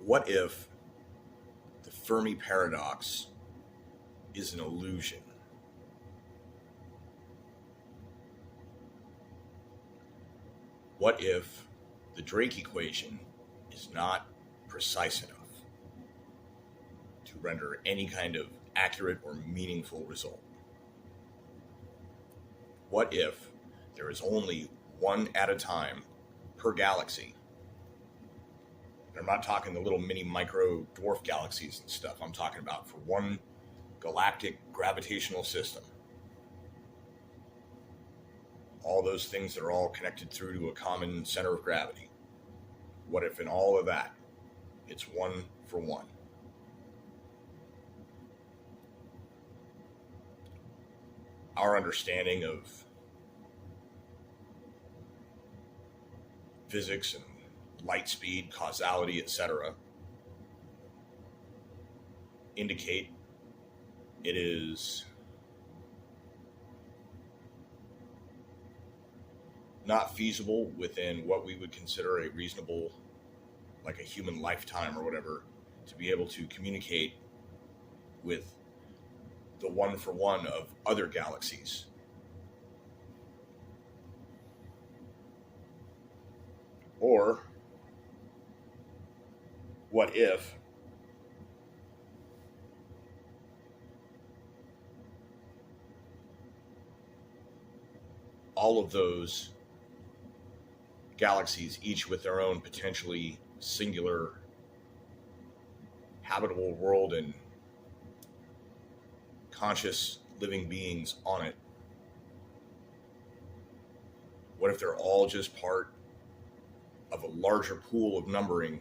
What if the Fermi paradox is an illusion? What if the Drake equation is not precise enough to render any kind of accurate or meaningful result? What if there is only one at a time per galaxy? And I'm not talking the little mini micro dwarf galaxies and stuff. I'm talking about for one galactic gravitational system. All those things that are all connected through to a common center of gravity. What if in all of that, it's one for one? Our understanding of physics and light speed, causality, etc., indicate it is not feasible within what we would consider a reasonable, like a human lifetime or whatever, to be able to communicate with the one for one of other galaxies. Or what if all of those galaxies, each with their own potentially singular habitable world and conscious living beings on it, what if they're all just part of a larger pool of numbering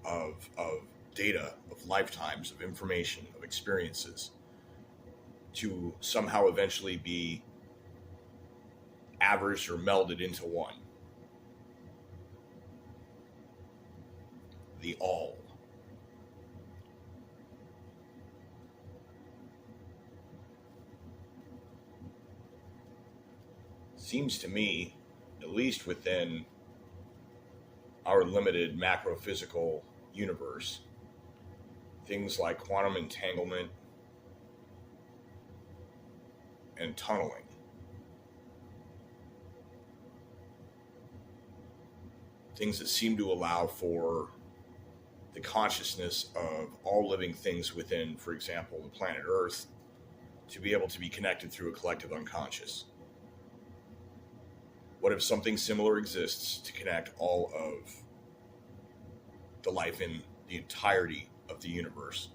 of data, of lifetimes, of information, of experiences, to somehow eventually be averaged or melded into one? The all. Seems to me, at least within our limited macro-physical universe, things like quantum entanglement and tunneling, things that seem to allow for the consciousness of all living things within, for example, the planet Earth, to be able to be connected through a collective unconscious. What if something similar exists to connect all of the life in the entirety of the universe,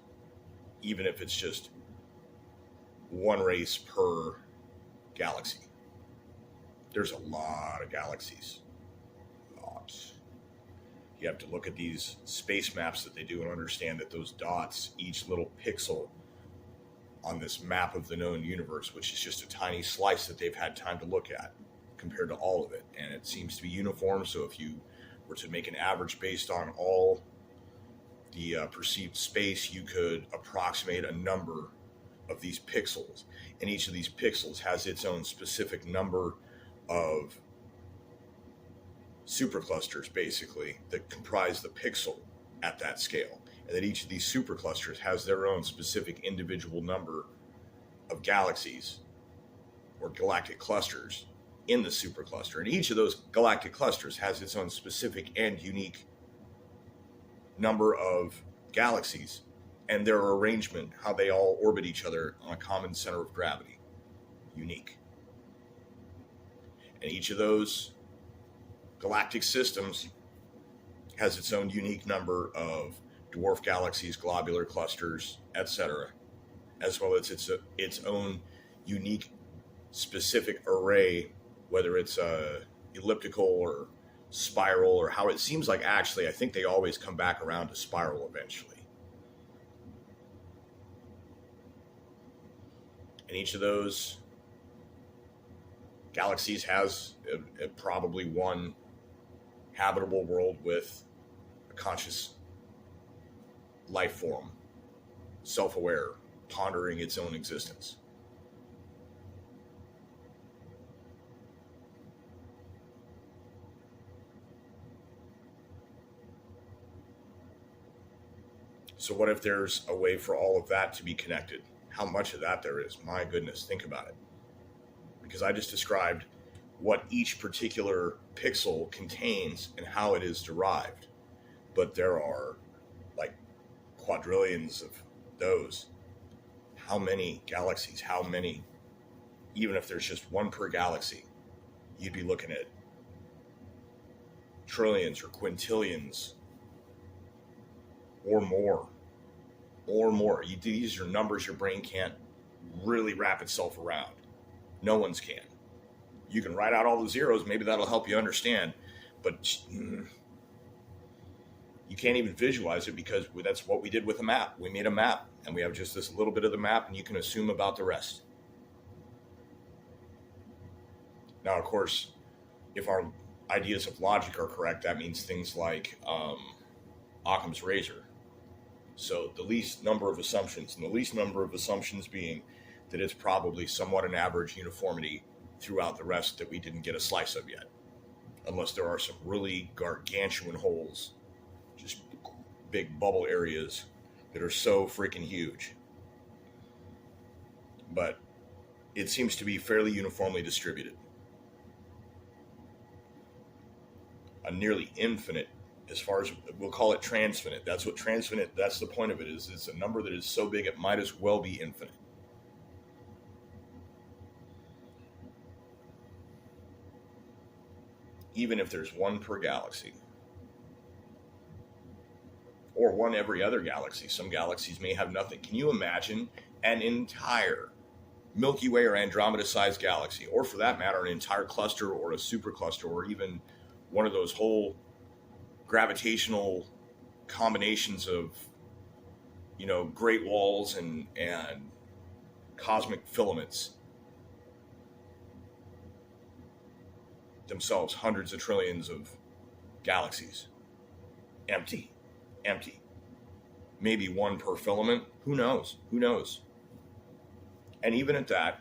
even if it's just one race per galaxy? There's a lot of galaxies. Lots. You have to look at these space maps that they do and understand that those dots, each little pixel on this map of the known universe, which is just a tiny slice that they've had time to look at, compared to all of it, and it seems to be uniform. So if you were to make an average based on all the perceived space, you could approximate a number of these pixels, and each of these pixels has its own specific number of superclusters, basically, that comprise the pixel at that scale, and that each of these superclusters has their own specific individual number of galaxies or galactic clusters in the supercluster, and each of those galactic clusters has its own specific and unique number of galaxies and their arrangement, how they all orbit each other on a common center of gravity. Unique. And each of those galactic systems has its own unique number of dwarf galaxies, globular clusters, etc., as well as its own unique specific array, whether it's elliptical or spiral, or how it seems like, actually, I think they always come back around to spiral eventually. And each of those galaxies has probably one habitable world with a conscious life form, self-aware, pondering its own existence. So what if there's a way for all of that to be connected? How much of that there is? My goodness, think about it. Because I just described what each particular pixel contains and how it is derived. But there are like quadrillions of those. How many galaxies? How many? Even if there's just one per galaxy, you'd be looking at trillions or quintillions or more. These are numbers your brain can't really wrap itself around. No one's can. You can write out all the zeros. Maybe that'll help you understand. But you can't even visualize it because that's what we did with a map. We made a map, and we have just this little bit of the map, and you can assume about the rest. Now, of course, if our ideas of logic are correct, that means things like Occam's razor. So the least number of assumptions, and the least number of assumptions being that it's probably somewhat an average uniformity throughout the rest that we didn't get a slice of yet. Unless there are some really gargantuan holes, just big bubble areas that are so freaking huge. But it seems to be fairly uniformly distributed. A nearly infinite, as far as we'll call it transfinite. That's what transfinite, that's the point of it, is it's a number that is so big it might as well be infinite. Even if there's one per galaxy. Or one every other galaxy. Some galaxies may have nothing. Can you imagine an entire Milky Way or Andromeda-sized galaxy, or for that matter, an entire cluster or a supercluster, or even one of those whole gravitational combinations of, great walls and cosmic filaments themselves, hundreds of trillions of galaxies. Empty. Maybe one per filament. Who knows? And even at that,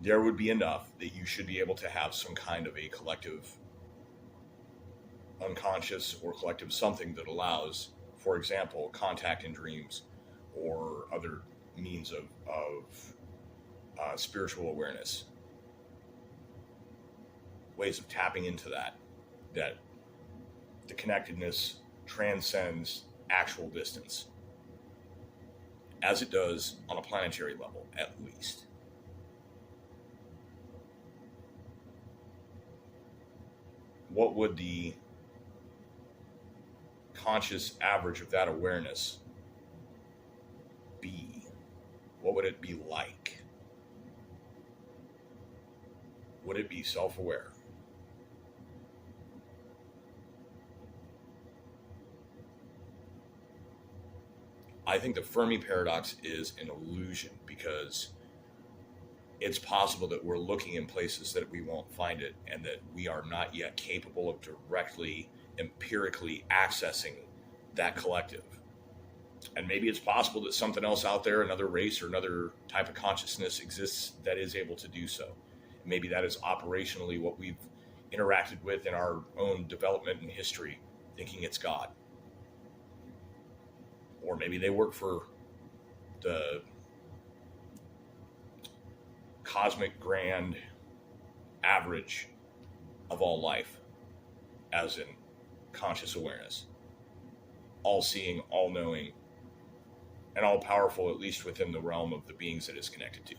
there would be enough that you should be able to have some kind of a collective unconscious or collective something that allows, for example, contact in dreams or other means of spiritual awareness. Ways of tapping into that the connectedness transcends actual distance, as it does on a planetary level, at least. What would the conscious average of that awareness be? What would it be like? Would it be self-aware? I think the Fermi paradox is an illusion, because it's possible that we're looking in places that we won't find it, and that we are not yet capable of directly, empirically accessing that collective. And maybe it's possible that something else out there, another race or another type of consciousness exists that is able to do so. Maybe that is operationally what we've interacted with in our own development and history, thinking it's God. Or maybe they work for the cosmic grand average of all life, as in conscious awareness, all-seeing, all-knowing, and all-powerful, at least within the realm of the beings that it's connected to.